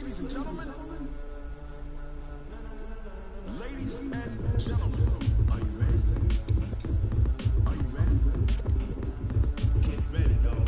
Ladies and gentlemen. Ladies and gentlemen. Are you ready? Are you ready? Get ready, dog.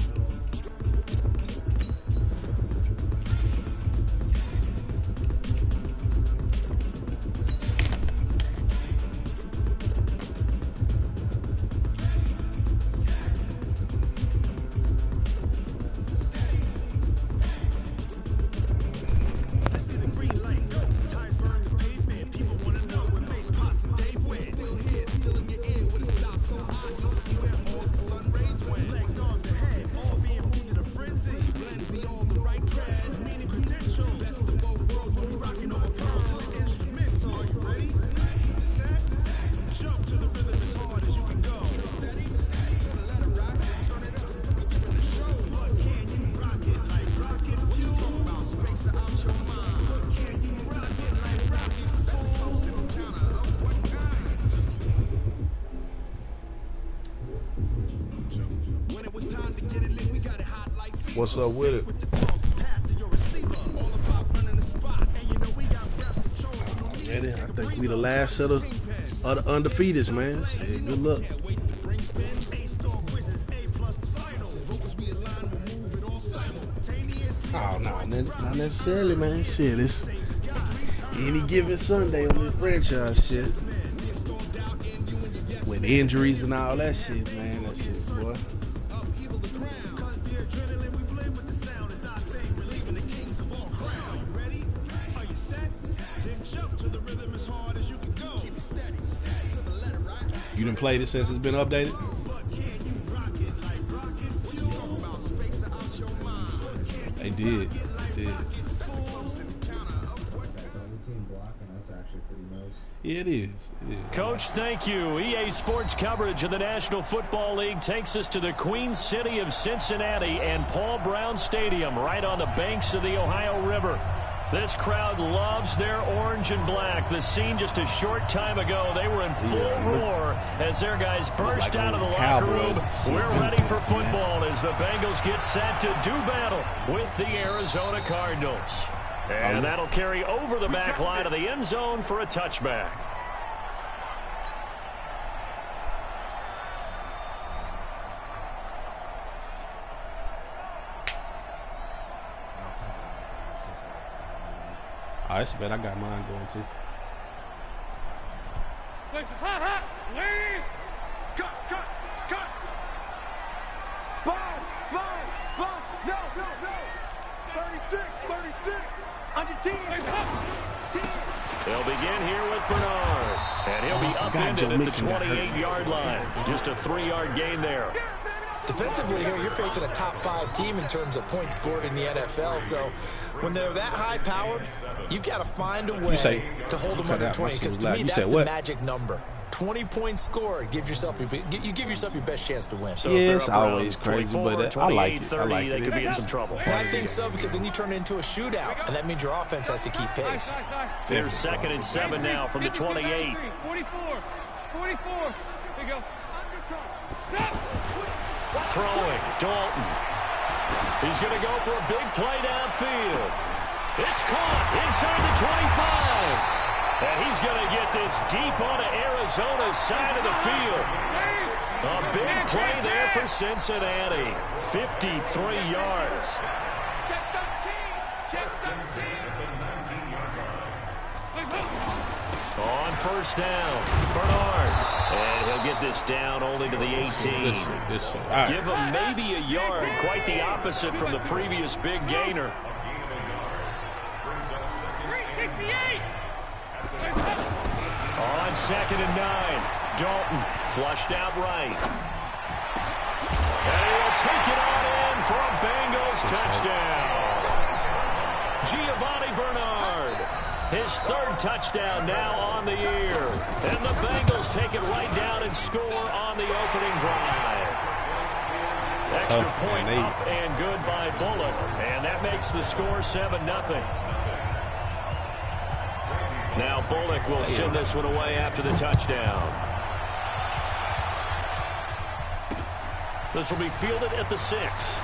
What's up with it? Man, I think we the last of the undefeateds, man. Hey, good luck. Oh, no, not necessarily, man. Shit, it's any given Sunday on this franchise shit. With injuries and all that shit, man. That shit, boy. You done played it since it's been updated? They did. They did. Yeah, it is. It is. Coach, thank you. EA Sports coverage of the National Football League takes us to the Queen City of Cincinnati and Paul Brown Stadium right on the banks of the Ohio River. This crowd loves their orange and black. The scene just a short time ago, they were in full roar as their guys burst out of the locker room. We're ready for football as the Bengals get set to do battle with the Arizona Cardinals. And that'll carry over the back line of the end zone for a touchback. I bet I got mine going too. Cut! Spine! No! 36! On your team! They'll begin here with Bernard. And he'll be upended at the 28-yard line. Just a 3-yard gain there. Defensively here, you're facing a top-5 team in terms of points scored in the NFL. So when they're that high-powered, you've got to find a way to hold them under 20. Because to me, that's the magic number. 20 points scored. You give yourself your best chance to win. So yeah, it's always crazy, but I like it. I like it. They could be in some trouble. Well, I think so, because then you turn it into a shootout, and that means your offense has to keep pace. Here's 2nd and 7 now from the 28. 44. There you go. Throwing, Dalton. He's going to go for a big play downfield. It's caught inside the 25. And he's going to get this deep onto Arizona's side of the field. A big play there for Cincinnati. 53 yards. On first down, Bernard. And he'll get this down only to the 18. Give him maybe a yard. Quite the opposite from the previous big gainer. On 2nd and 9, Dalton flushed out right. And he'll take it on in for a Bengals touchdown. Giovanni Bernard, his 3rd touchdown now on the year. And the Bengals take it right down and score on the opening drive. Extra point up and good by Bullock. And that makes the score 7-0. Now Bullock will send this one away after the touchdown. This will be fielded at the 6.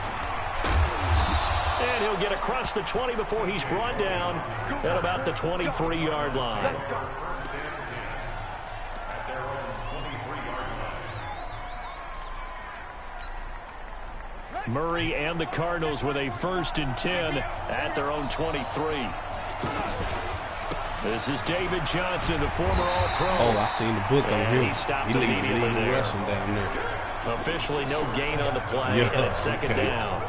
And he'll get across the 20 before he's brought down at about the 23-yard line. Murray and the Cardinals with a 1st and 10 at their own 23. This is David Johnson, the former All-Pro. Oh, I seen the book on him. He stopped immediately there. Rushing down there. Officially no gain on the play, and it's 2nd down.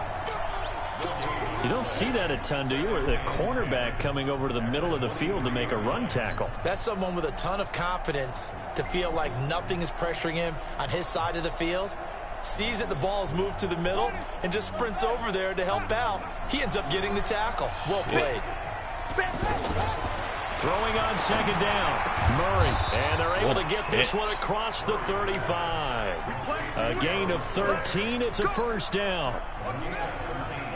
You don't see that a ton, do you? Or the cornerback coming over to the middle of the field to make a run tackle. That's someone with a ton of confidence to feel like nothing is pressuring him on his side of the field. Sees that the ball's moved to the middle and just sprints over there to help out. He ends up getting the tackle. Well played. Throwing on 2nd down. Murray, and they're able to get this one across the 35. A gain of 13. It's a 1st down.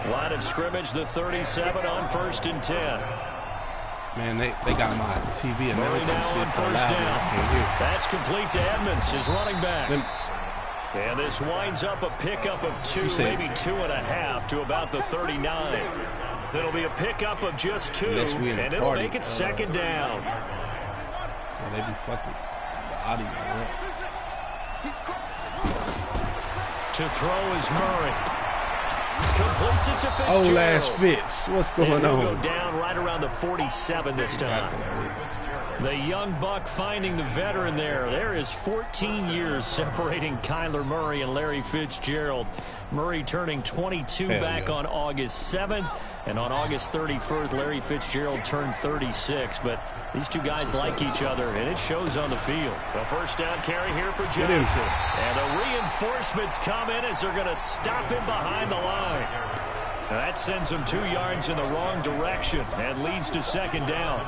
Line of scrimmage, the 37 on 1st and 10. Man, they got my TV Murray now on 1st down. That's complete to Edmonds, his running back. And this winds up a pickup of 2, maybe 2.5 to about the 39. It'll be a pickup of just 2, and it'll make it 2nd down. They be fucking the audio. To throw is Murray. Completes it to Fitzgerald. Oh, last Fitz. What's going on? He'll go down right around the 47 this time. The young buck finding the veteran there. There is 14 years separating Kyler Murray and Larry Fitzgerald. Murray turning 22 back on August 7th. And on August 31st, Larry Fitzgerald turned 36. But these two guys like each other, and it shows on the field. A 1st down carry here for Johnson. And the reinforcements come in as they're going to stop him behind the line. That sends him 2 yards in the wrong direction and leads to 2nd down.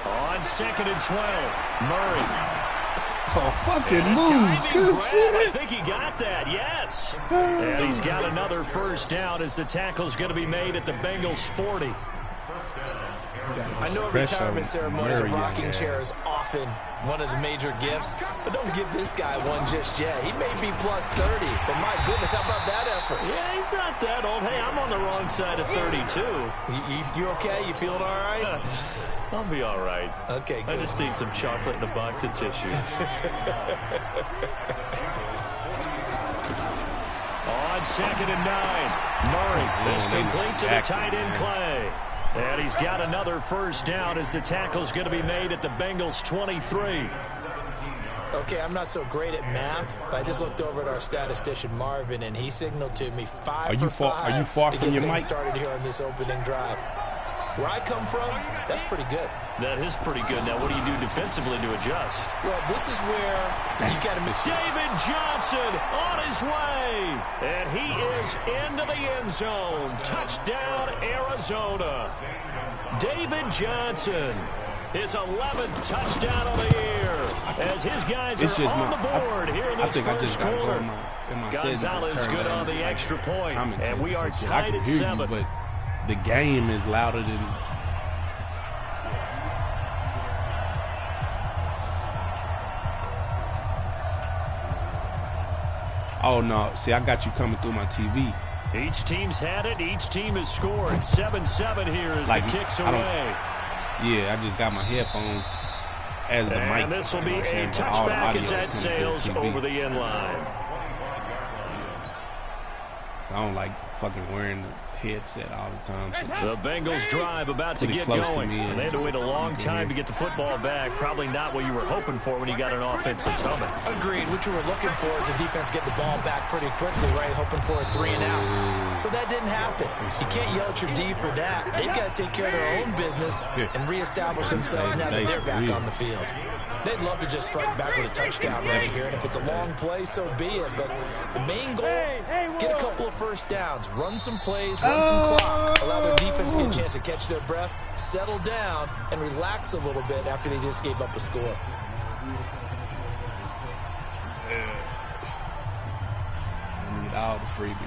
On 2nd and 12, Murray. Oh, fucking move. Good shit. I think he got that, yes. And he's got another 1st down as the tackle's going to be made at the Bengals 40. I know a retirement ceremony, a rocking chair is often one of the major gifts, but don't give this guy one just yet. He may be plus 30, but my goodness, how about that effort? Yeah, he's not that old. Hey, I'm on the wrong side of 32. You okay? You feeling all right? I'll be all right. Okay, good. I just need some chocolate and a box of tissues. On 2nd and 9, Murray is complete to the tight end Clay. And he's got another 1st down as the tackle's going to be made at the Bengals 23. Okay, I'm not so great at math, but I just looked over at our statistician Marvin, and he signaled to me 5 for 5 are you far to from get your things mic? started here on this opening drive. Where I come from, that's pretty good. That is pretty good. Now, what do you do defensively to adjust? Well, this is where you got to... David Johnson on his way. And he is into the end zone. Touchdown, Arizona. David Johnson, his 11th touchdown of the year. As his guys are on the board here in this first quarter. Gonzalez good on the extra point. And we are tied at 7. But the game is louder than... Oh, no. See, I got you coming through my TV. Each team's had it. Each team has scored. 7-7 here as the kicks away. Yeah, I just got my headphones as the mic. And this will be a touchback as that sails over the end line. So I don't like fucking wearing the headset all the time. The Bengals drive about to get going. And they had to wait a long time to get the football back. Probably not what you were hoping for when you got an offense that's humming. Agreed. What you were looking for is the defense get the ball back pretty quickly, right? Hoping for a 3 and out. So that didn't happen. You can't yell at your D for that. They've got to take care of their own business and reestablish themselves now that they're back on the field. They'd love to just strike back with a touchdown right here. And if it's a long play, so be it. But the main goal, get a couple of 1st downs, run some plays, run some clock, allow their defense to get a chance to catch their breath, settle down, and relax a little bit after they just gave up a score. all the freebies.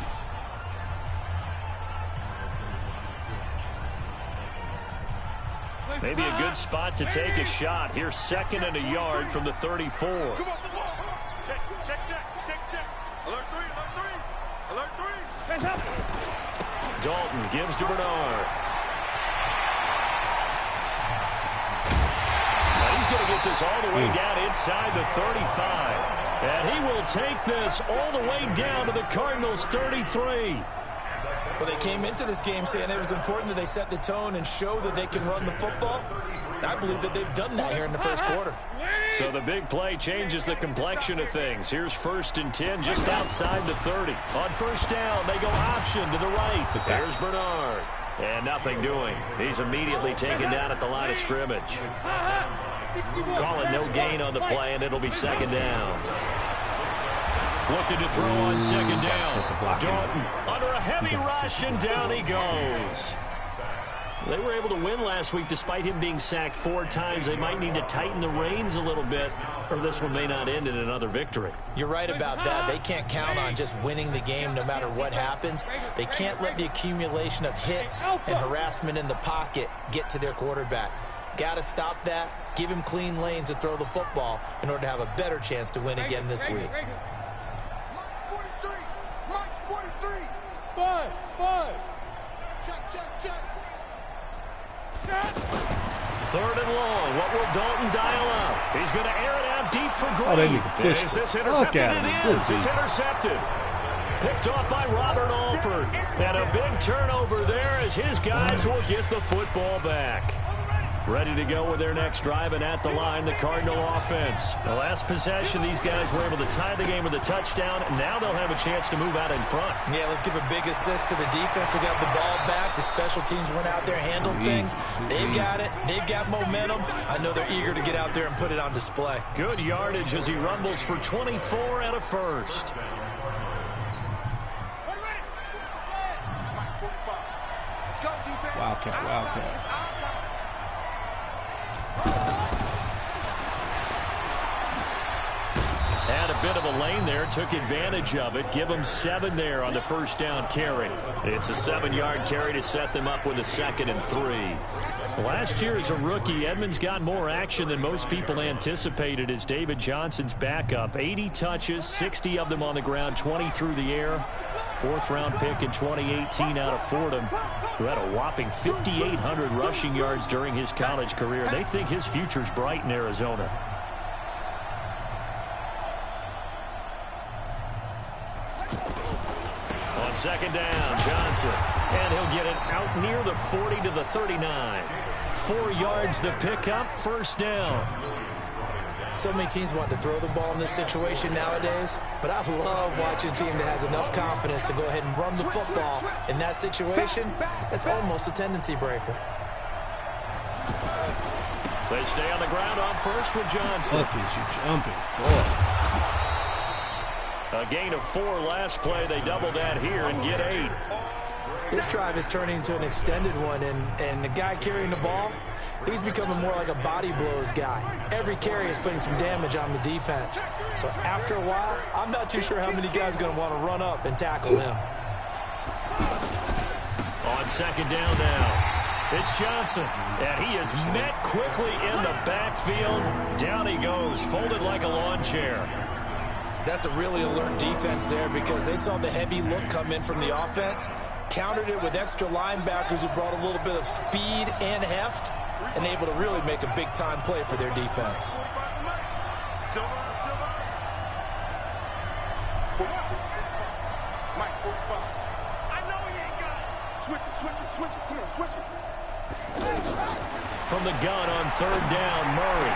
Maybe a good spot to take a shot. Here's 2nd and a yard from the 34. Come on, come on. Check. Alert 3. Alert 3. Hands up. Dalton gives to Bernard. He's going to get this all the way down inside the 35. And he will take this all the way down to the Cardinals' 33. Well, they came into this game saying it was important that they set the tone and show that they can run the football. And I believe that they've done that here in the first quarter. So the big play changes the complexion of things. Here's 1st and 10 just outside the 30. On 1st down, they go option to the right. There's Bernard. And nothing doing. He's immediately taken down at the line of scrimmage. Calling no gain on the play, and it'll be 2nd down. Looking to throw on 2nd down. Dalton under a heavy rush, and down he goes. They were able to win last week despite him being sacked 4 times. They might need to tighten the reins a little bit, or this one may not end in another victory. You're right about that. They can't count on just winning the game no matter what happens. They can't let the accumulation of hits and harassment in the pocket get to their quarterback. Got to stop that, give him clean lanes to throw the football in order to have a better chance to win again this week. March 43. 5. Check. 3rd and long. What will Dalton dial up? He's going to air it out deep for Green. Is this intercepted? It is. It's intercepted. Picked off by Robert Alford. And a big turnover there as his guys will get the football back. Ready to go with their next drive, and at the line, the Cardinal offense. The last possession, these guys were able to tie the game with a touchdown, and now they'll have a chance to move out in front. Yeah, let's give a big assist to the defense who got the ball back. The special teams went out there, handled things. They've got it. They've got momentum. I know they're eager to get out there and put it on display. Good yardage as he rumbles for 24 and a first. Wildcat. Had a bit of a lane there, took advantage of it. Give them 7 there on the 1st down carry. It's a 7-yard carry to set them up with a 2nd and 3. Last year as a rookie, Edmonds got more action than most people anticipated as David Johnson's backup. 80 touches, 60 of them on the ground, 20 through the air. 4th-round pick in 2018 out of Fordham, who had a whopping 5,800 rushing yards during his college career. They think his future's bright in Arizona. On 2nd down, Johnson. And he'll get it out near the 40 to the 39. 4 yards the pickup, 1st down. So many teams want to throw the ball in this situation nowadays, but I love watching a team that has enough confidence to go ahead and run the football. In that situation, that's almost a tendency breaker. They stay on the ground on 1st with Johnson. Look at you jumping. Boy. A gain of 4 last play. They double that here and get 8. This drive is turning into an extended one, and the guy carrying the ball, he's becoming more like a body blows guy. Every carry is putting some damage on the defense. So after a while, I'm not too sure how many guys are going to want to run up and tackle him. On 2nd down now, it's Johnson, and he is met quickly in the backfield. Down he goes, folded like a lawn chair. That's a really alert defense there because they saw the heavy look come in from the offense, countered it with extra linebackers who brought a little bit of speed and heft, and able to really make a big-time play for their defense. From the gun on 3rd down, Murray.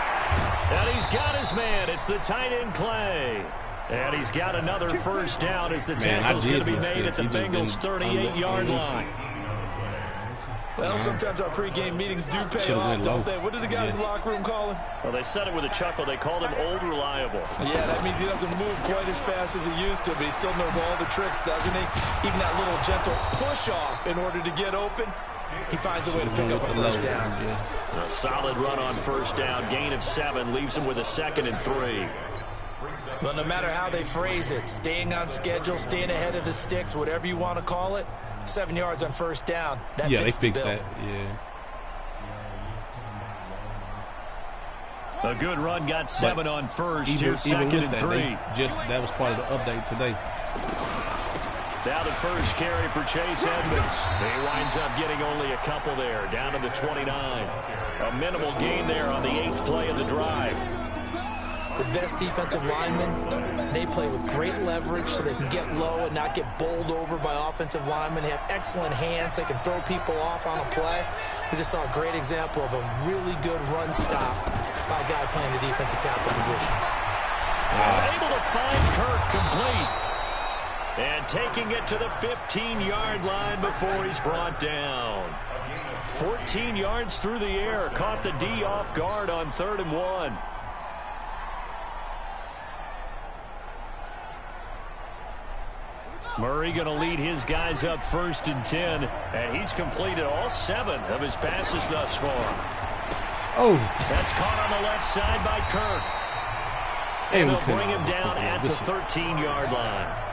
And he's got his man. It's the tight end Clay. And he's got another 1st down as the tackle's going to be made at the Bengals' 38-yard line. Well, sometimes our pregame meetings do pay off, don't they? What do the guys in the locker room call him? Well, they said it with a chuckle. They called him Old Reliable. Yeah, that means he doesn't move quite as fast as he used to, but he still knows all the tricks, doesn't he? Even that little gentle push-off in order to get open. He finds a way to pick up a 1st down. A solid run on 1st down. Gain of 7 leaves him with a 2nd and 3. Well, no matter how they phrase it, staying on schedule, staying ahead of the sticks, whatever you want to call it, 7 yards on first down. That yeah, fits they the fixed bill. that. Yeah. A good run got 7 on first. Even Second and that, 3. That was part of the update today. Now the first carry for Chase Edmonds. He winds up getting only a couple there, down to the 29. A minimal gain there on the 8th play of the drive. The best defensive linemen, they play with great leverage so they can get low and not get bowled over by offensive linemen. They have excellent hands. They can throw people off on a play. We just saw a great example of a really good run stop by a guy playing the defensive tackle position. Able to find Kirk complete. And taking it to the 15-yard line before he's brought down. 14 yards through the air. Caught the D off guard on 3rd and 1. Murray going to lead his guys up 1st and 10. And he's completed all 7 of his passes thus far. Oh. That's caught on the left side by Kirk. And they'll bring him down at the 13-yard line.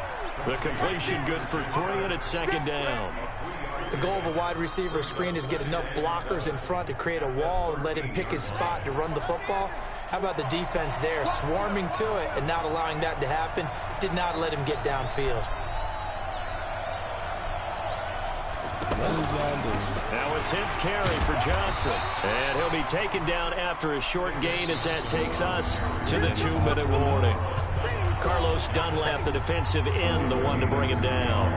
The completion good for 3, and it's 2nd down. The goal of a wide receiver screen is get enough blockers in front to create a wall and let him pick his spot to run the football. How about the defense there, swarming to it and not allowing that to happen? Did not let him get downfield. Now a 10th carry for Johnson. And he'll be taken down after a short gain as that takes us to the 2-minute warning. Carlos Dunlap, the defensive end, the one to bring him down.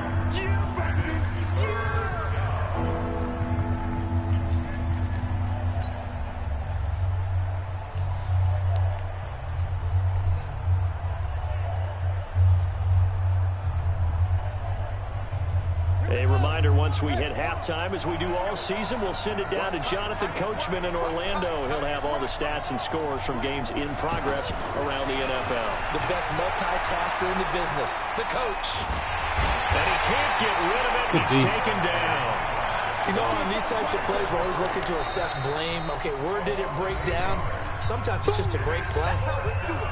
A reminder, once we hit halftime, as we do all season, we'll send it down to Jonathan Coachman in Orlando. He'll have all the stats and scores from games in progress around the NFL. The best multitasker in the business, the coach. And he can't get rid of it. He's taken down. You know, on these types of plays, we're always looking to assess blame. Okay, where did it break down? Sometimes it's just a great play.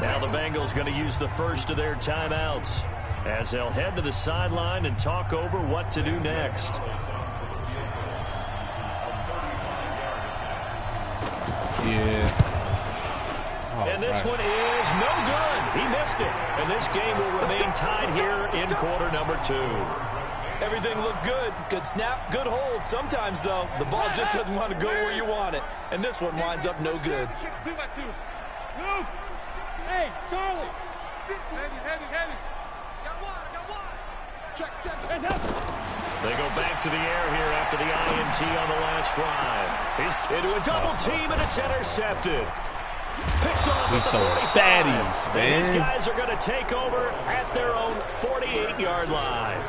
Now the Bengals going to use the first of their timeouts as they'll head to the sideline and talk over what to do next. Yeah. And this one is no good. He missed it. And this game will remain tied here in quarter number 2. Everything looked good. Good snap, good hold. Sometimes, though, the ball just doesn't want to go where you want it. And this one winds up no good. Hey, Charlie. Heavy. Check. They go back to the air here after the INT on the last drive. He's into a double team, and it's intercepted. Picked off at the 45. And these guys are going to take over at their own 48-yard line.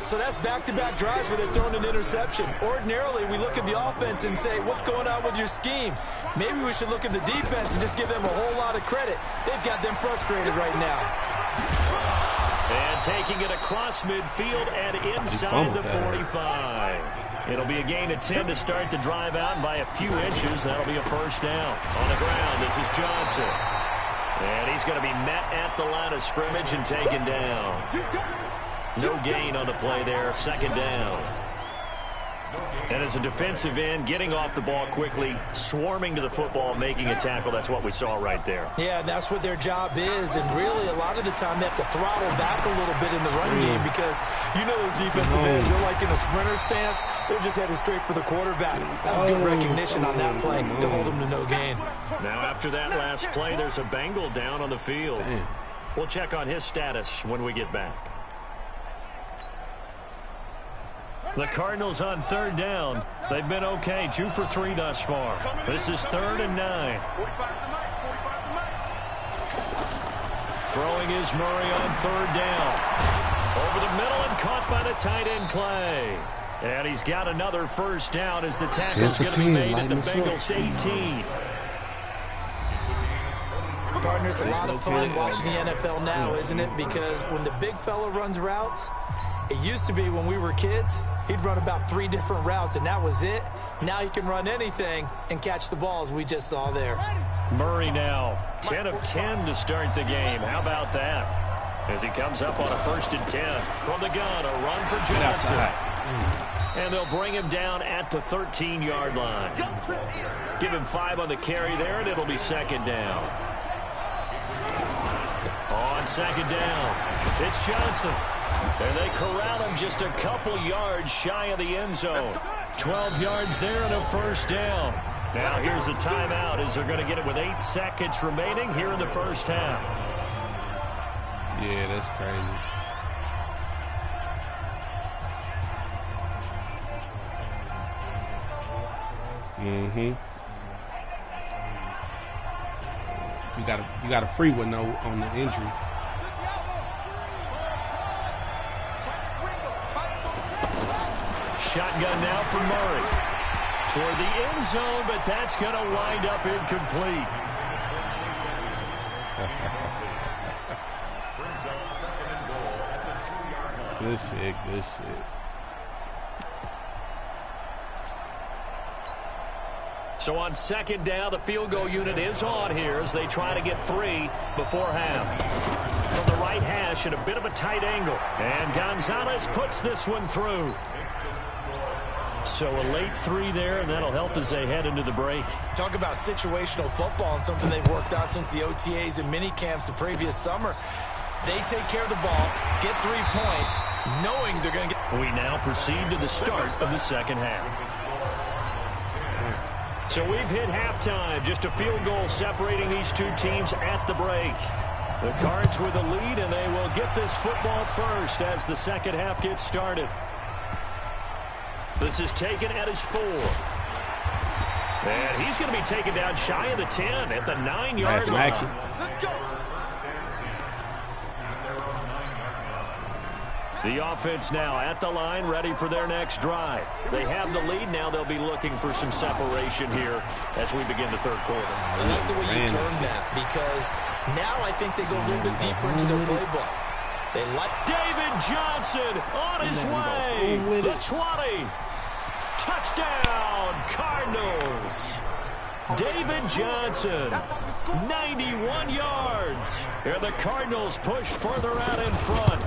So that's back-to-back drives where they've thrown an interception. Ordinarily, we look at the offense and say, what's going on with your scheme? Maybe we should look at the defense and just give them a whole lot of credit. They've got them frustrated right now. And taking it across midfield and inside the 45. It'll be a gain of 10 to start the drive out, and by a few inches, that'll be a first down. On the ground, this is Johnson. And he's going to be met at the line of scrimmage and taken down. No gain on the play there, 2nd down. And as a defensive end, getting off the ball quickly, swarming to the football, making a tackle, that's what we saw right there. Yeah, that's what their job is, and really a lot of the time they have to throttle back a little bit in the run game because you know those defensive ends, they're like in a sprinter stance. They're just headed straight for the quarterback. That was good recognition on that play to hold them to no gain. Now after that last play, there's a Bengal down on the field. We'll check on his status when we get back. The Cardinals on 3rd down. They've been okay, 2 for 3 thus far. This is 3rd and 9. Throwing is Murray on 3rd down. Over the middle and caught by the tight end Clay. And he's got another first down as the tackle's going to be made at the Bengals 18. Partner, it's a lot of fun watching the NFL now, isn't it? Because when the big fella runs routes, it used to be when we were kids, he'd run about 3 different routes, and that was it. Now he can run anything and catch the balls we just saw there. Murray now, 10 of 10 to start the game. How about that? As he comes up on a 1st and 10. From the gun, a run for Johnson. And they'll bring him down at the 13-yard line. Give him 5 on the carry there, and it'll be 2nd down. On 2nd down, it's Johnson. And they corral him just a couple yards shy of the end zone. 12 yards there and a 1st down. Now here's a timeout as they're going to get it with 8 seconds remaining here in the 1st half. Yeah, that's crazy. You got a free one though on the injury. Shotgun now for Murray. Toward the end zone, but that's going to wind up incomplete. Good shit, good shit. So on 2nd down, the field goal unit is on here as they try to get 3 before half. From the right hash at a bit of a tight angle. And Gonzalez puts this one through. So a late 3 there, and that'll help as they head into the break. Talk about situational football and something they've worked out since the OTAs and mini camps the previous summer. They take care of the ball, get 3 points, knowing they're going to get... We now proceed to the start of the 2nd half. So we've hit halftime. Just a field goal separating these two teams at the break. The Cards with the lead, and they will get this football first as the 2nd half gets started. This is taken at his 4. And he's going to be taken down shy of the 10 at the 9-yard line. Action. Let's go. The offense now at the line, ready for their next drive. They have the lead. Now they'll be looking for some separation here as we begin the 3rd quarter. I like the way you termed that, because now I think they go a little bit deeper into their playbook. They let David Johnson on his way. The 20. Touchdown, Cardinals. David Johnson, 91 yards. And the Cardinals push further out in front.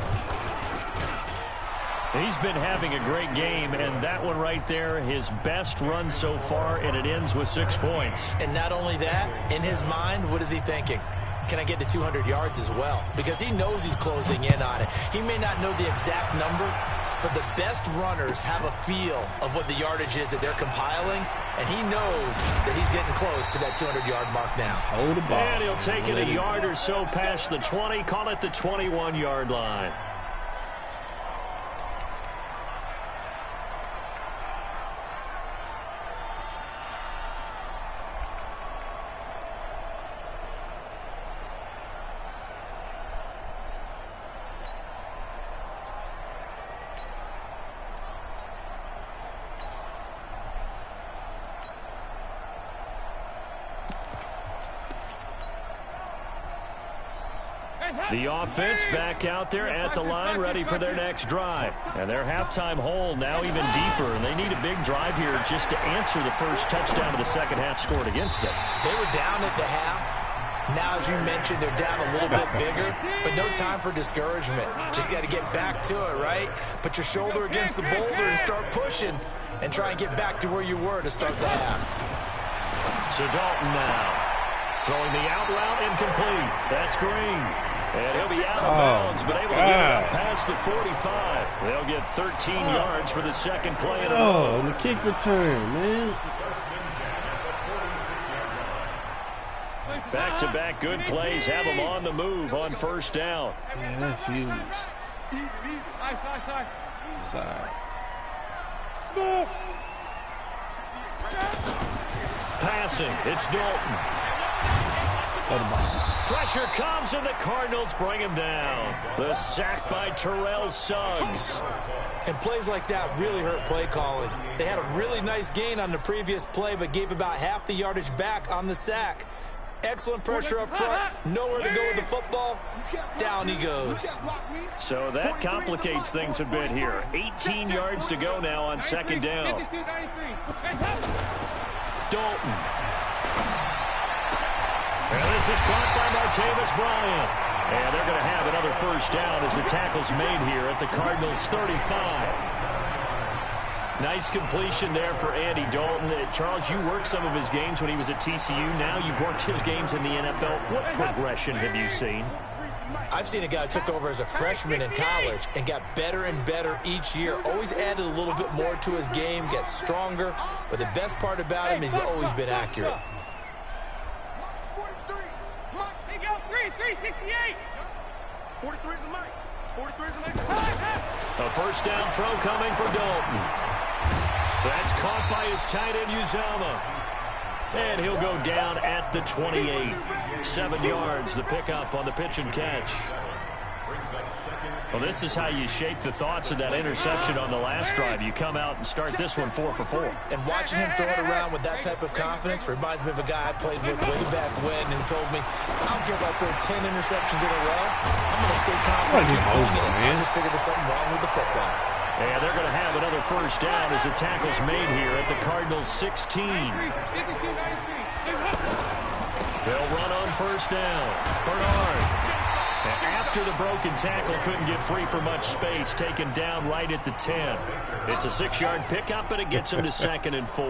He's been having a great game, and that one right there, his best run so far, and it ends with 6 points. And not only that, in his mind, what is he thinking? Can I get to 200 yards as well? Because he knows he's closing in on it. He may not know the exact number, but the best runners have a feel of what the yardage is that they're compiling, and he knows that he's getting close to that 200-yard mark now. Hold the ball. And he'll take it a yard or so past the 20, call it the 21-yard line. The offense back out there at the line, ready for their next drive. And their halftime hole now even deeper, and they need a big drive here just to answer the first touchdown of the 2nd half scored against them. They were down at the half. Now, as you mentioned, they're down a little bit bigger, but no time for discouragement. Just got to get back to it, right? Put your shoulder against the boulder and start pushing and try and get back to where you were to start the half. So Dalton now throwing the out route incomplete. That's Green. And he'll be out of bounds, but able to get it up past the 45. They'll get 13 yards for the 2nd play in a row. The kick return, man. Back-to-back good plays have them on the move on 1st down. Yeah, that's huge. Side. Passing, it's Dalton. Pressure comes, and the Cardinals bring him down. The sack by Terrell Suggs. And plays like that really hurt play calling. They had a really nice gain on the previous play, but gave about half the yardage back on the sack. Excellent pressure up front. Nowhere to go with the football. Down he goes. So that complicates things a bit here. 18 yards to go now on 2nd down. Dalton. And this is caught by Martavis Bryant. And they're going to have another first down as the tackle's made here at the Cardinals' 35. Nice completion there for Andy Dalton. Charles, you worked some of his games when he was at TCU. Now you've worked his games in the NFL. What progression have you seen? I've seen a guy who took over as a freshman in college and got better and better each year. Always added a little bit more to his game, gets stronger. But the best part about him is he's always been accurate. 43 is the mic. 43 is the mic. A first down throw coming for Dalton. That's caught by his tight end, Uzama. And he'll go down at the 28. 7 yards, the pickup on the pitch and catch. Well, this is how you shake the thoughts of that interception on the last drive. You come out and start this one 4 for 4. And watching him throw it around with that type of confidence reminds me of a guy I played with way back when who told me, I don't care if I throw 10 interceptions in a row. I'm going to stay confident. I just figured there's something wrong with the football. And they're going to have another first down as the tackle's made here at the Cardinals' 16. They'll run on first down. Bernard. After the broken tackle, couldn't get free for much space, taken down right at the 10. It's a 6-yard pickup, but it gets him to 2nd and 4.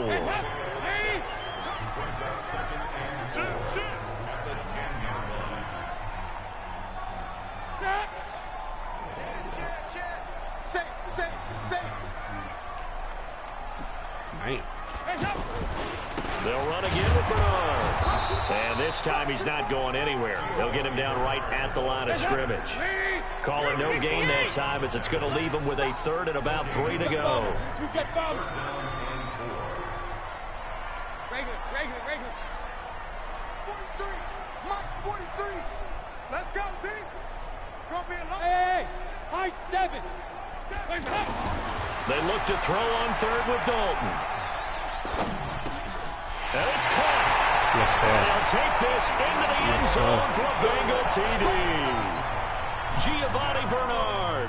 They'll run again with Bernard. And this time he's not going anywhere. They'll get him down right at the line of scrimmage. Call it no gain that time as it's going to leave him with a 3rd and about 3 to go. Regular. 43. March 43. Let's go, team. It's going to be a long. Hey, high 7. They look to throw on 3rd with Dalton. And it's caught. Yes, sir. They'll take this into the end zone for a Bengal TD. Giovanni Bernard,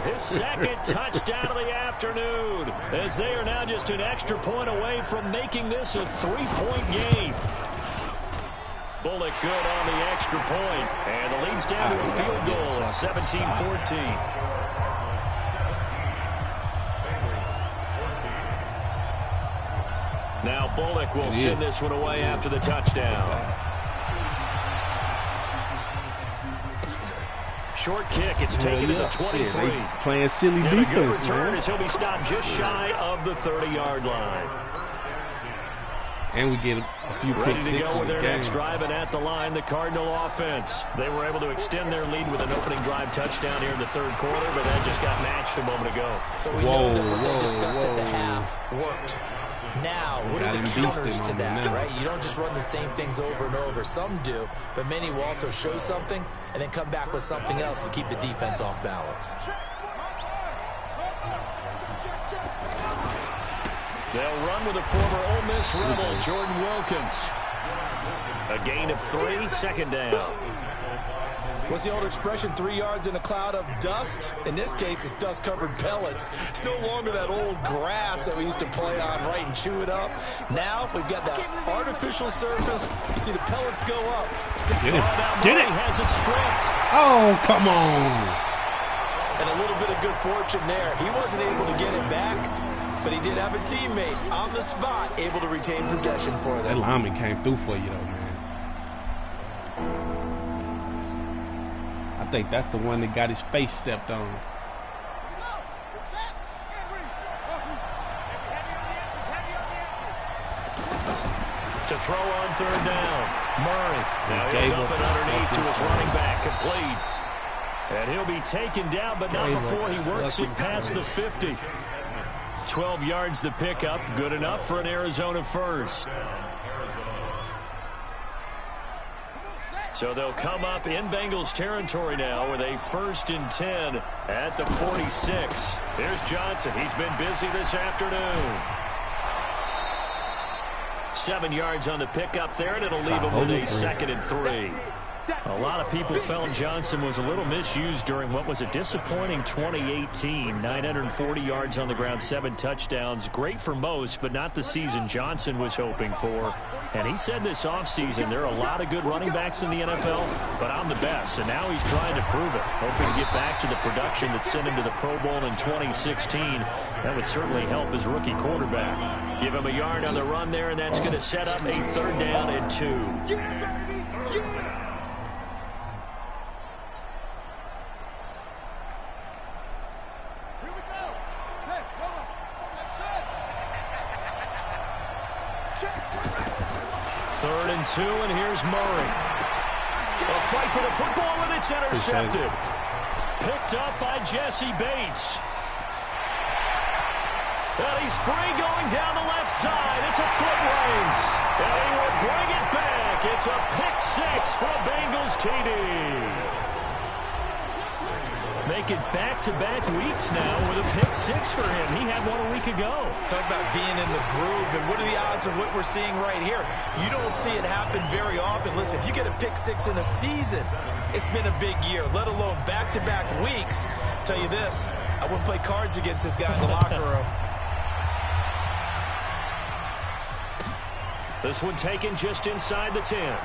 his 2nd touchdown of the afternoon, as they are now just an extra point away from making this a 3-point game. Bullock good on the extra point, and the lead's down to a field goal at 17-14. Now Bullock will send this one away after the touchdown. Short kick. It's taken to the 23. Playing silly and defense, a good return man. as he'll be stopped just shy of the 30-yard line. And we get a few Ready pick to go with their game. next drive, and at the line, the Cardinal offense. They were able to extend their lead with an opening drive touchdown here in the 3rd quarter, but that just got matched a moment ago. So we know that what they discussed at the half worked. Now, what are the counters to that, right? You don't just run the same things over and over. Some do, but many will also show something and then come back with something else to keep the defense off balance. They'll run with a former Ole Miss Rebel, Jordan Wilkins. A gain of 3, 2nd down. What's the old expression, 3 yards in a cloud of dust? In this case, it's dust-covered pellets. It's no longer that old grass that we used to play on, right, and chew it up. Now, we've got that artificial surface. You see the pellets go up. Get it. Get it. Has it stripped. Oh, come on. And a little bit of good fortune there. He wasn't able to get it back, but he did have a teammate on the spot able to retain possession for them. That lineman came through for you, though, man. I think that's the one that got his face stepped on. To throw on 3rd down. Murray. Now he'll dump it underneath to his running back. Complete. And he'll be taken down, but not before he works it past the 50. 12 yards the pickup. Good enough for an Arizona first. So they'll come up in Bengals territory now with a 1st and 10 at the 46. Here's Johnson. He's been busy this afternoon. 7 yards on the pickup there, and it'll leave him with a 2nd and 3. A lot of people felt Johnson was a little misused during what was a disappointing 2018. 940 yards on the ground, 7 touchdowns. Great for most, but not the season Johnson was hoping for. And he said this offseason, there are a lot of good running backs in the NFL, but I'm the best. And now he's trying to prove it, hoping to get back to the production that sent him to the Pro Bowl in 2016. That would certainly help his rookie quarterback. Give him a yard on the run there, and that's going to set up a 3rd down and 2. Third and 2, and here's Murray. A fight for the football, and it's intercepted. Picked up by Jesse Bates. And he's free going down the left side. It's a foot race. And he will bring it back. It's a pick 6 for a Bengals TD. Make it back-to-back weeks now with a pick 6 for him. He had one a week ago. Talk about being in the groove, and what are the odds of what we're seeing right here? You don't see it happen very often. Listen, if you get a pick 6 in a season, it's been a big year, let alone back-to-back weeks. I'll tell you this, I wouldn't play cards against this guy in the locker room. This one taken just inside the 10.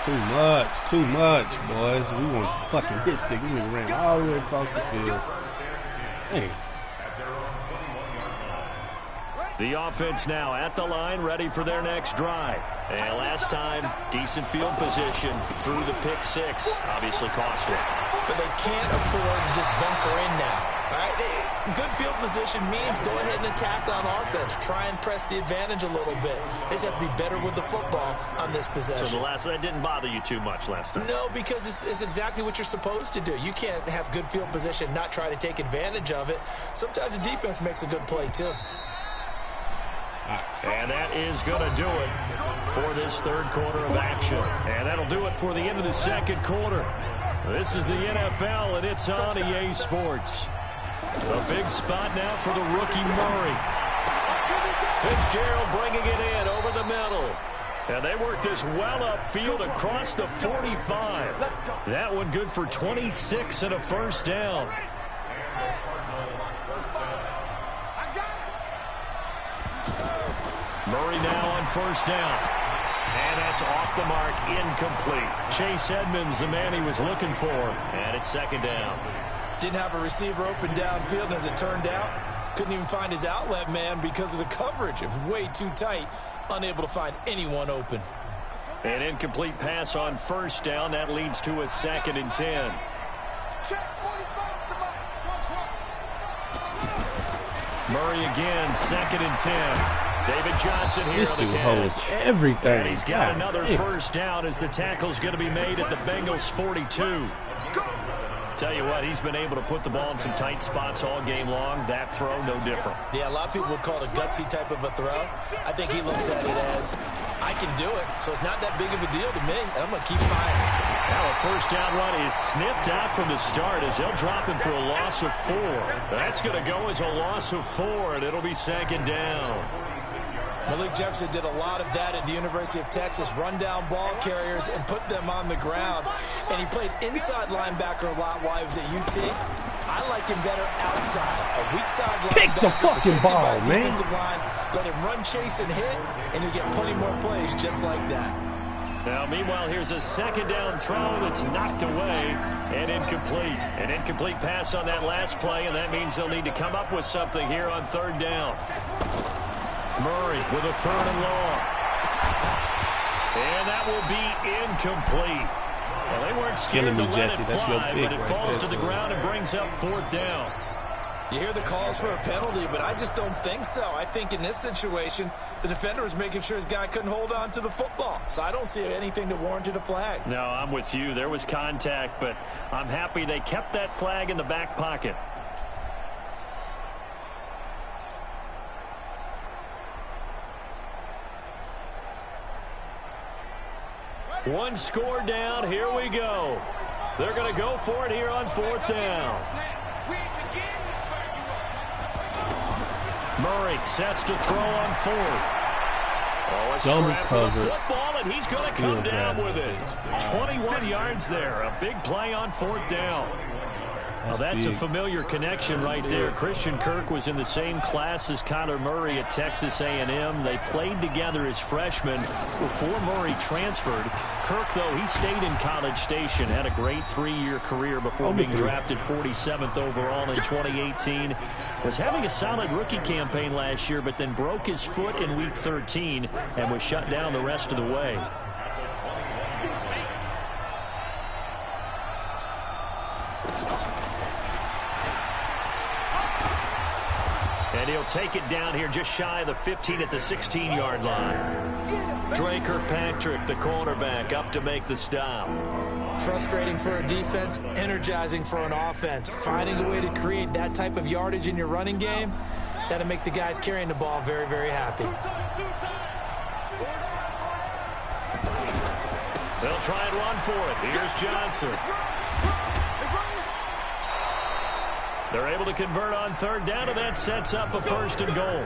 Too much, boys. We want to fucking hit stick. We ran all the way across the field. Hey. The offense now at the line, ready for their next drive. And last time, decent field position through the pick 6. Obviously costly. But they can't afford to just bunker in now. All right? Good field position means go ahead and attack on offense. Try and press the advantage a little bit. They just have to be better with the football on this possession. So that didn't bother you too much last time? No, because it's exactly what you're supposed to do. You can't have good field position, not try to take advantage of it. Sometimes the defense makes a good play, too. And that is going to do it for this 3rd quarter of action. And that'll do it for the end of the 2nd quarter. This is the NFL, and it's on EA Sports. A big spot now for the rookie Murray. Fitzgerald bringing it in over the middle. And they work this well upfield across the 45. That one good for 26 and a 1st down. Murray now on 1st down. And that's off the mark, incomplete. Chase Edmonds, the man he was looking for. And it's 2nd down. Didn't have a receiver open downfield, and as it turned out, couldn't even find his outlet man because of the coverage. It was way too tight, unable to find anyone open. An incomplete pass on 1st down. That leads to a 2nd and 10. Murray again, 2nd and 10. David Johnson here this on the dude catch. holds everything. And he's got another 1st down as the tackle's going to be made at the Bengals 42. Tell you what, he's been able to put the ball in some tight spots all game long. That throw, no different. Yeah, a lot of people would call it a gutsy type of a throw. I think he looks at it as, I can do it, so it's not that big of a deal to me, and I'm going to keep firing. Now a 1st down run is sniffed out from the start as they'll drop him for a loss of 4. That's going to go as a loss of 4, and it'll be 2nd down. Malik Jefferson did a lot of that at the University of Texas, run down ball carriers and put them on the ground. And he played inside linebacker a lot while he was at UT. I like him better outside. A weak side linebacker. Pick the fucking ball, man. Line, let him run, chase, and hit, and he'll get plenty more plays just like that. Now, meanwhile, here's a 2nd down throw that's knocked away and incomplete. An incomplete pass on that last play, and that means they'll need to come up with something here on 3rd down. Murray with a 3rd and long. And that will be incomplete. Well, they weren't scared to let it fly, but it falls to the ground and brings up 4th down. You hear the calls for a penalty, but I just don't think so. I think in this situation, the defender was making sure his guy couldn't hold on to the football. So I don't see anything that warranted a flag. No, I'm with you. There was contact, but I'm happy they kept that flag in the back pocket. One score down. Here we go. They're going to go for it here on 4th down. Murray sets to throw on 4th. Oh, a scrap for the football, and he's going to come down with it. 21 yards there. A big play on 4th down. Well, that's a familiar connection right there. Christian Kirk was in the same class as Kyler Murray at Texas A&M. They played together as freshmen before Murray transferred. Kirk, though, he stayed in College Station, had a great 3-year career before being drafted 47th overall in 2018. Was having a solid rookie campaign last year, but then broke his foot in Week 13 and was shut down the rest of the way. And he'll take it down here just shy of the 15 at the 16-yard line. Dre Kirkpatrick, the cornerback, up to make the stop. Frustrating for a defense, energizing for an offense. Finding a way to create that type of yardage in your running game, that'll make the guys carrying the ball very, very happy. They'll try and run for it. Here's Johnson. They're able to convert on 3rd down, and that sets up a 1st and goal.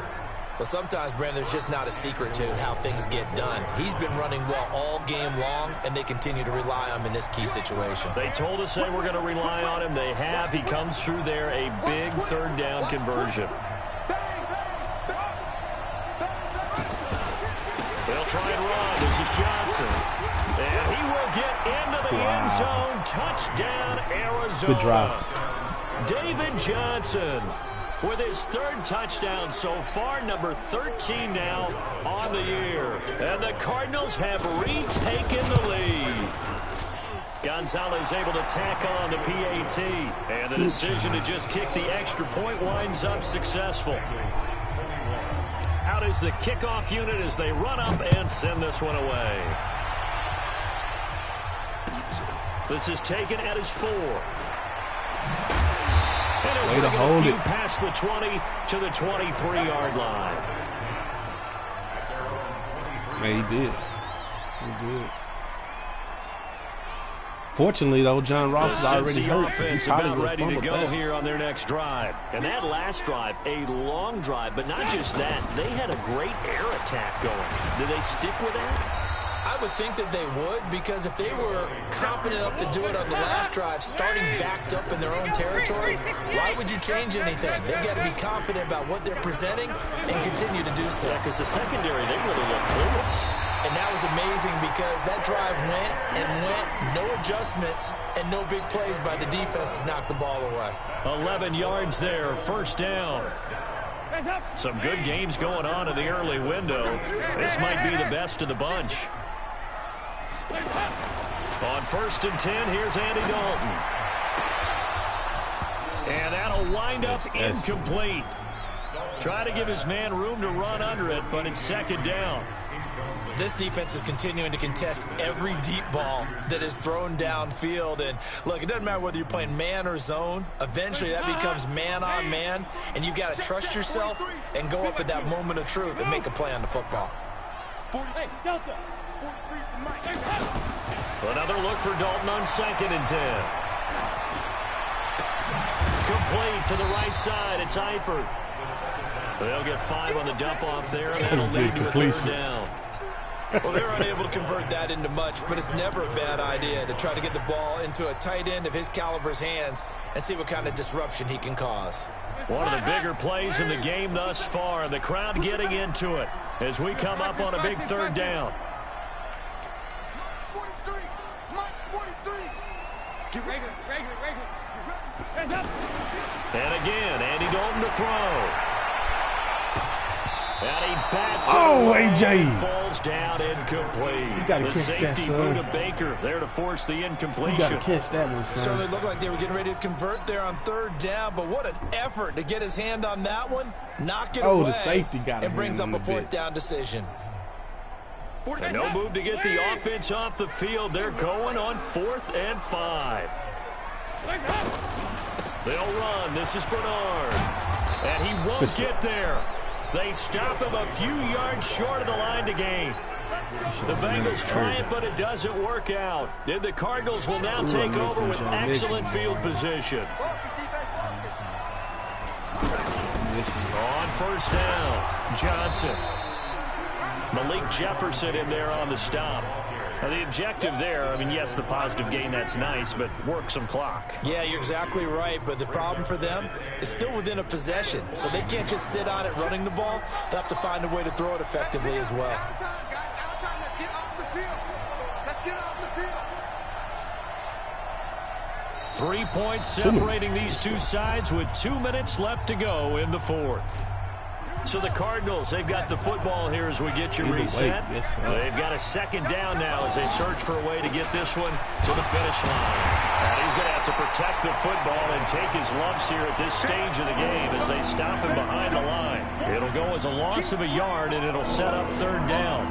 Well, sometimes, Brandon, there's just not a secret to how things get done. He's been running well all game long, and they continue to rely on him in this key situation. They told us they were going to rely on him. They have. He comes through there, a big 3rd down conversion. They'll try and run. This is Johnson. And he will get into the end zone. Touchdown, Arizona. Good drive. David Johnson with his 3rd touchdown so far, number 13 now on the year. And the Cardinals have retaken the lead. Gonzalez able to tack on the PAT. And the decision to just kick the extra point winds up successful. Out is the kickoff unit as they run up and send this one away. This is taken at his 4. Way to hold it. Past the 20 to the 23-yard line. Man, he did. He did. Fortunately, though, John Ross is already hurt. Offense about ready to go here on their next drive. And that last drive, a long drive, but not just that. They had a great air attack going. Did they stick with that? I would think that they would, because if they were confident enough to do it on the last drive, starting backed up in their own territory, why would you change anything? They've got to be confident about what they're presenting and continue to do so. Yeah, because the secondary, they really look clueless. And that was amazing because that drive went and went, no adjustments, and no big plays by the defense to knock the ball away. 11 yards there, 1st down. Some good games going on in the early window. This might be the best of the bunch. On 1st and 10, here's Andy Dalton. And that'll wind up incomplete. Try to give his man room to run under it, but it's 2nd down. This defense is continuing to contest every deep ball that is thrown downfield. And, look, it doesn't matter whether you're playing man or zone. Eventually, that becomes man-on-man, and you've got to trust yourself and go up at that moment of truth and make a play on the football. Hey, Delta. Another look for Dalton on 2nd and 10. Complete to the right side. It's Eifert. They'll get 5 on the dump-off there, and that'll lead to a 3rd down. Well, they're unable to convert that into much, but it's never a bad idea to try to get the ball into a tight end of his caliber's hands and see what kind of disruption he can cause. One of the bigger plays in the game thus far. The crowd getting into it as we come up on a big 3rd down. And again, Andy Dalton to throw. And he bats it away. AJ. Falls down incomplete. You gotta the catch that, safety son. boot of Baker there to force the incompletion. You got to catch that one, son. Certainly looked like they were getting ready to convert there on 3rd down, but what an effort to get his hand on that one, knock it away, the safety got and brings up him a in the 4th bit. down decision. And no move to get the offense off the field. They're going on 4th and 5. They'll run. This is Bernard. And he won't get there. They stop him a few yards short of the line to gain. The Bengals try it, but it doesn't work out. And the Cardinals will now take over with excellent field position. On 1st down, Johnson. Malik Jefferson in there on the stop. Now, the objective there, I mean, yes, the positive gain, that's nice, but work some clock. Yeah, you're exactly right, but the problem for them is still within a possession, so they can't just sit on it running the ball. They'll have to find a way to throw it effectively as well. Out of time, guys. Out of time. Let's get off the field. Let's get off the field. 3 points separating these two sides with 2 minutes left to go in the fourth. So the Cardinals, they've got the football here as we get you reset. They've got a second down now as they search for a way to get this one to the finish line. And he's going to have to protect the football and take his lumps here at this stage of the game as they stop him behind the line. It'll go as a loss of a yard, and it'll set up third down.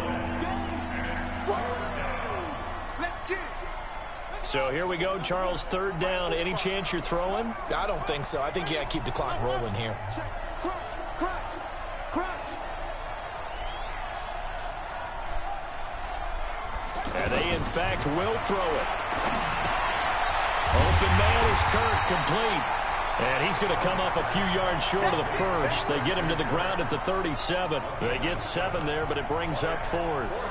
So here we go, Charles, third down. Any chance you're throwing? I don't think so. I think you got to keep the clock rolling here. And they, in fact, will throw it. Open man is Kirk, complete. And he's going to come up a few yards short of the first. They get him to the ground at the 37. They get 7 there, but it brings up fourth.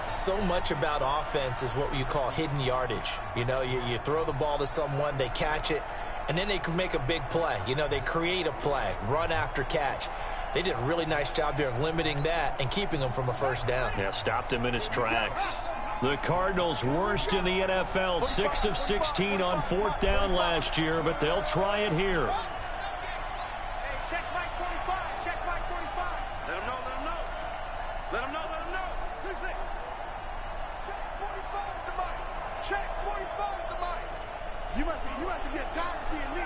So much about offense is what you call hidden yardage. You know, you throw the ball to someone, they catch it, and then they can make a big play. You know, they create a play, run after catch. They did a really nice job there of limiting that and keeping him from a first down. Yeah, stopped him in his tracks. The Cardinals worst in the NFL, 6 of 16 on fourth down last year, but they'll try it here. Check Mike 45. Check Mike 45. Let him know. Let him know. Let him know. Let him know. 2-6. Check 45 to Mike. Check 45 to Mike. You must be getting tired of seeing me.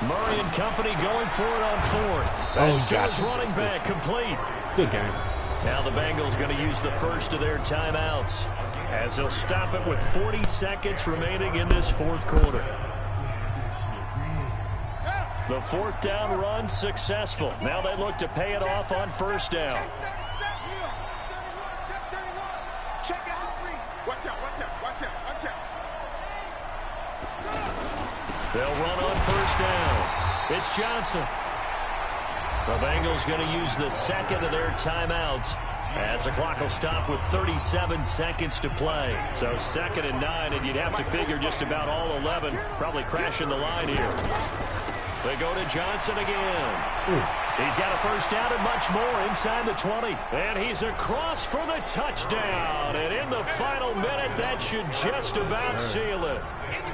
Murray and company going for it on fourth. And Steelers running back complete. Good game. Now the Bengals going to use the first of their timeouts as they'll stop it with 40 seconds remaining in this fourth quarter. The fourth down run successful. Now they look to pay it off on first down. Check out. Watch out. They'll run on first down. It's Johnson. The Bengals going to use the second of their timeouts as the clock will stop with 37 seconds to play. So 2nd and 9, and you'd have to figure just about all 11 probably crashing the line here. They go to Johnson again. He's got a first down and much more inside the 20. And he's across for the touchdown. And in the final minute, that should just about seal it.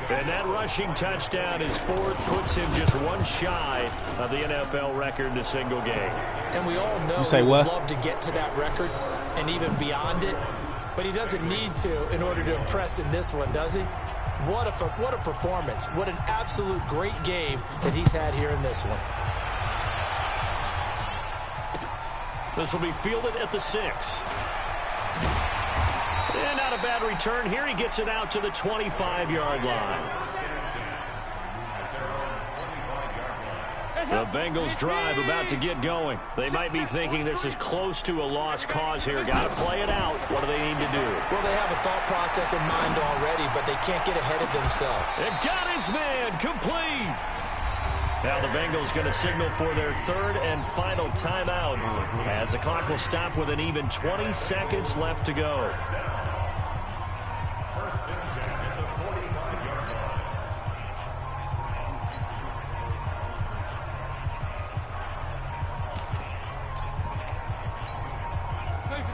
And that rushing touchdown, his fourth, puts him just one shy of the NFL record in a single game. And we all know he would love to get to that record and even beyond it. But he doesn't need to in order to impress in this one, does he? What a performance. What an absolute great game that he's had here in this one. This will be fielded at the 6. And not a bad return here. He gets it out to the 25-yard line. The Bengals drive about to get going. They might be thinking this is close to a lost cause here. Got to play it out. What do they need to do? Well, they have a thought process in mind already, but they can't get ahead of themselves. And got his man complete. Now the Bengals going to signal for their third and final timeout as the clock will stop with an even 20 seconds left to go.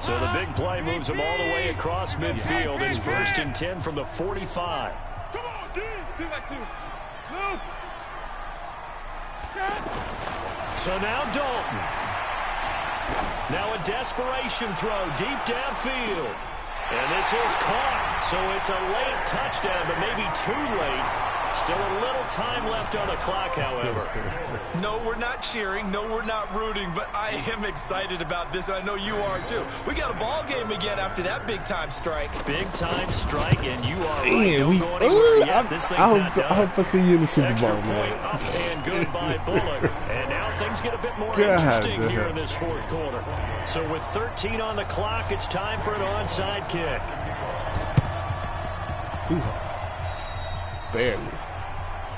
So the big play moves them all the way across midfield. It's 1st and 10 from the 45. Come on, dude. Do like two. Move. So now Dalton. Now a desperation throw deep downfield. And this is caught. So it's a late touchdown, but maybe too late. Still a little time left on the clock, however. No, we're not cheering. No, we're not rooting. But I am excited about this, and I know you are too. We got a ball game again after that big-time strike. Big-time strike, and you are right. Don't go anywhere yet. This thing's not done. I hope I see you in the Super Extra Bowl, point man. up and good by Bullock. And now things get a bit more interesting here in this fourth quarter. So with 13 on the clock, it's time for an onside kick. Barely.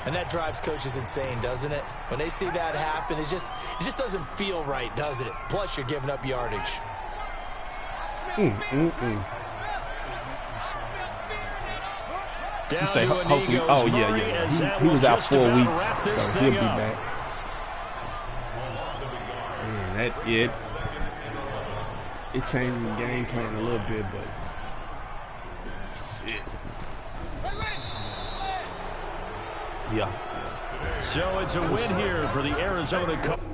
And that drives coaches insane, doesn't it? When they see that happen, it just doesn't feel right, does it? Plus, you're giving up yardage. Down say, to hopefully, Inigo's oh yeah, Murray, yeah. as that He will was out just 4 about weeks, wrap this so he'll thing be up. back. Man, it changed the game plan a little bit, but shit. Yeah. So it's a win here for the Arizona Cardinals.